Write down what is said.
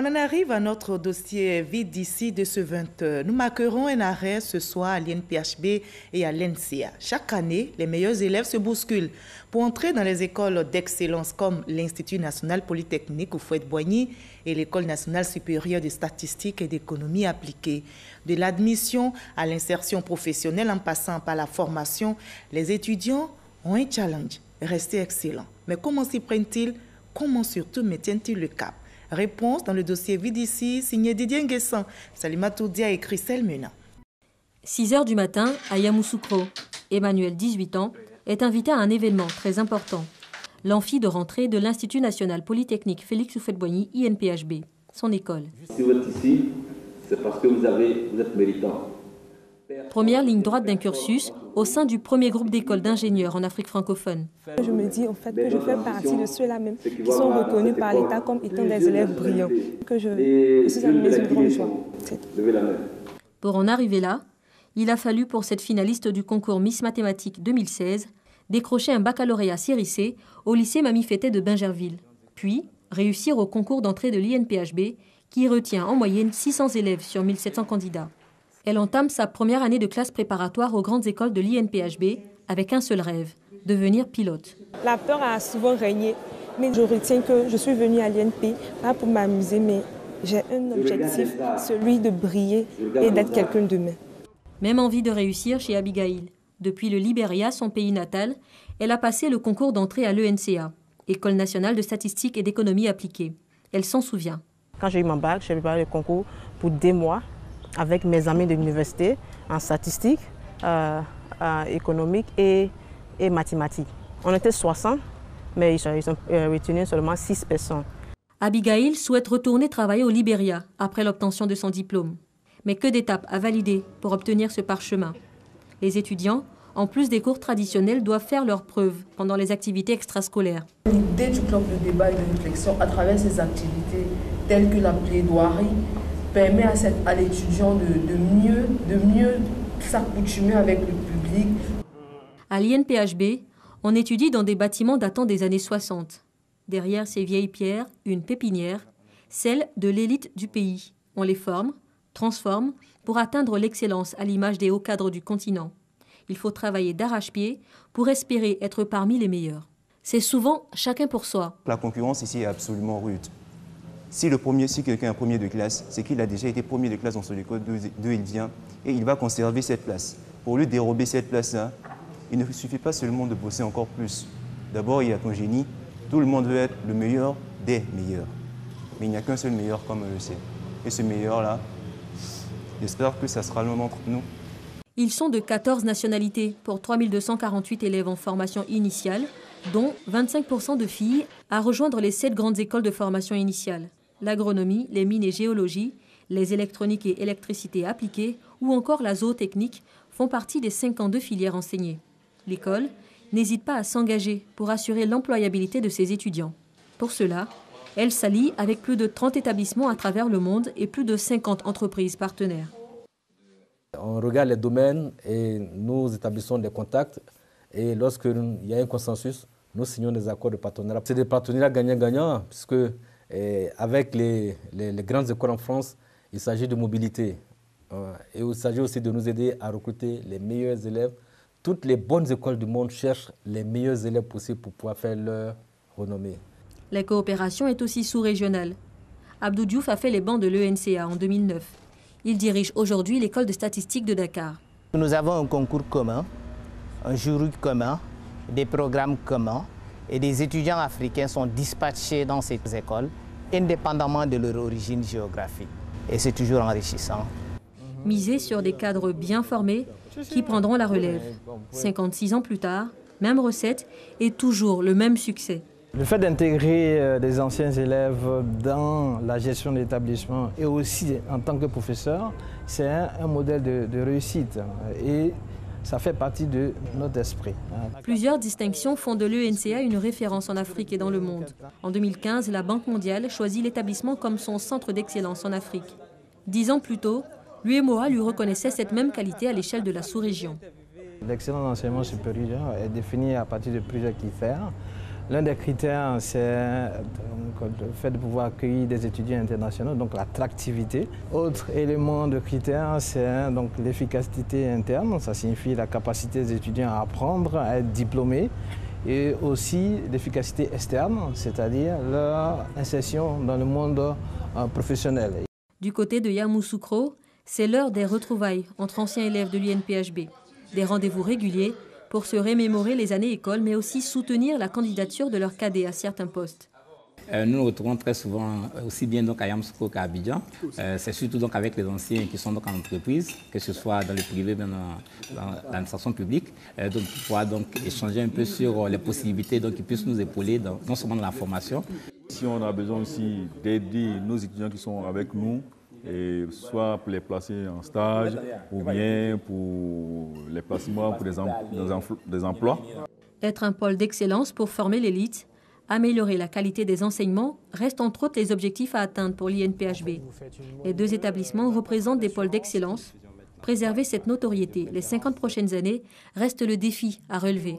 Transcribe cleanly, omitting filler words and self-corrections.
On en arrive à notre dossier vide d'ici de ce 20h. Nous marquerons un arrêt ce soir à l'INPHB et à l'NCA. Chaque année, les meilleurs élèves se bousculent pour entrer dans les écoles d'excellence comme l'Institut national polytechnique Houphouët-Boigny et l'École nationale supérieure de statistique et d'économie appliquée. De l'admission à l'insertion professionnelle en passant par la formation, les étudiants ont un challenge, rester excellents. Mais comment s'y prennent-ils? Comment surtout maintiennent-ils le cap? Réponse dans le dossier vide ici, signé Didier Nguessan, Salima Toudia et Christelle Mena. 6h du matin à Yamoussoukro. Emmanuel, 18 ans, est invité à un événement très important. L'amphi de rentrée de l'Institut national polytechnique Félix Houphouët-Boigny, INPHB, son école. Si vous êtes ici, c'est parce que vous êtes méritant. Première ligne droite d'un cursus au sein du premier groupe d'écoles d'ingénieurs en Afrique francophone. Je me dis en fait que je fais partie de ceux-là même qui sont reconnus par l'État comme étant des élèves brillants. Que je suis à mes grands choix. Pour en arriver là, il a fallu pour cette finaliste du concours Miss Mathématiques 2016 décrocher un baccalauréat série C au lycée Mamie Fété de Bingerville, puis réussir au concours d'entrée de l'INPHB qui retient en moyenne 600 élèves sur 1700 candidats. Elle entame sa première année de classe préparatoire aux grandes écoles de l'INPHB avec un seul rêve, devenir pilote. La peur a souvent régné, mais je retiens que je suis venue à l'INP, pas pour m'amuser, mais j'ai un objectif, celui de briller et d'être quelqu'un demain. Même envie de réussir chez Abigail. Depuis le Libéria, son pays natal, elle a passé le concours d'entrée à l'ENCA, École nationale de statistique et d'économie appliquée. Elle s'en souvient. Quand j'ai eu mon bac, j'ai préparé le concours pour 2 mois avec mes amis de l'université en statistique, économique et mathématiques. On était 60, mais ils ont retenu seulement 6 personnes. Abigail souhaite retourner travailler au Libéria après l'obtention de son diplôme. Mais que d'étapes à valider pour obtenir ce parchemin. Les étudiants, en plus des cours traditionnels, doivent faire leurs preuves pendant les activités extrascolaires. L'idée du club de débat et de réflexion à travers ces activités telles que la plaidoirie permet à l'étudiant de mieux s'accoutumer avec le public. À l'INPHB, on étudie dans des bâtiments datant des années 60. Derrière ces vieilles pierres, une pépinière, celle de l'élite du pays. On les forme, transforme, pour atteindre l'excellence à l'image des hauts cadres du continent. Il faut travailler d'arrache-pied pour espérer être parmi les meilleurs. C'est souvent chacun pour soi. La concurrence ici est absolument rude. Si quelqu'un est premier de classe, c'est qu'il a déjà été premier de classe dans son école d'où il vient et il va conserver cette place. Pour lui dérober cette place-là, il ne suffit pas seulement de bosser encore plus. D'abord, il y a ton génie. Tout le monde veut être le meilleur des meilleurs. Mais il n'y a qu'un seul meilleur, comme on le sait. Et ce meilleur-là, j'espère que ça sera l'un d'entre nous. Ils sont de 14 nationalités pour 3248 élèves en formation initiale, dont 25% de filles à rejoindre les 7 grandes écoles de formation initiale. L'agronomie, les mines et géologie, les électroniques et électricité appliquées ou encore la zootechnique font partie des 52 filières enseignées. L'école n'hésite pas à s'engager pour assurer l'employabilité de ses étudiants. Pour cela, elle s'allie avec plus de 30 établissements à travers le monde et plus de 50 entreprises partenaires. On regarde les domaines et nous établissons des contacts. Et lorsqu'il y a un consensus, nous signons des accords de partenariat. C'est des partenariats gagnant-gagnant, puisque avec les grandes écoles en France, il s'agit de mobilité. Et il s'agit aussi de nous aider à recruter les meilleurs élèves. Toutes les bonnes écoles du monde cherchent les meilleurs élèves possibles pour pouvoir faire leur renommée. La coopération est aussi sous-régionale. Abdou Diouf a fait les bancs de l'ENCA en 2009. Il dirige aujourd'hui l'école de statistique de Dakar. Nous avons un concours commun, un jury commun, des programmes communs et des étudiants africains sont dispatchés dans ces écoles indépendamment de leur origine géographique. Et c'est toujours enrichissant. Miser sur des cadres bien formés qui prendront la relève. 56 ans plus tard, même recette et toujours le même succès. Le fait d'intégrer des anciens élèves dans la gestion de l'établissement et aussi en tant que professeur, c'est un modèle de réussite et ça fait partie de notre esprit. Plusieurs distinctions font de l'ENCA une référence en Afrique et dans le monde. En 2015, la Banque mondiale choisit l'établissement comme son centre d'excellence en Afrique. 10 ans plus tôt, l'UEMOA lui reconnaissait cette même qualité à l'échelle de la sous-région. L'excellence d'enseignement supérieur est définie à partir de plusieurs critères. L'un des critères, c'est le fait de pouvoir accueillir des étudiants internationaux, donc l'attractivité. Autre élément de critère, c'est donc l'efficacité interne. Ça signifie la capacité des étudiants à apprendre, à être diplômés. Et aussi l'efficacité externe, c'est-à-dire leur insertion dans le monde professionnel. Du côté de Yamoussoukro, c'est l'heure des retrouvailles entre anciens élèves de l'INPHB. Des rendez-vous réguliers pour se remémorer les années école, mais aussi soutenir la candidature de leurs cadets à certains postes. Nous nous retrouvons très souvent aussi bien donc à Yamoussoukro qu'à Abidjan. C'est surtout donc avec les anciens qui sont donc en entreprise, que ce soit dans le privé ou dans l'administration publique, donc pour pouvoir donc échanger un peu sur les possibilités donc qui puissent nous épauler non seulement dans la formation. Si on a besoin aussi d'aider nos étudiants qui sont avec nous, et soit pour les placer en stage ou bien pour les placements pour des emplois. Être un pôle d'excellence pour former l'élite, améliorer la qualité des enseignements restent entre autres les objectifs à atteindre pour l'INPHB. Les deux établissements représentent des pôles d'excellence. Préserver cette notoriété les 50 prochaines années reste le défi à relever.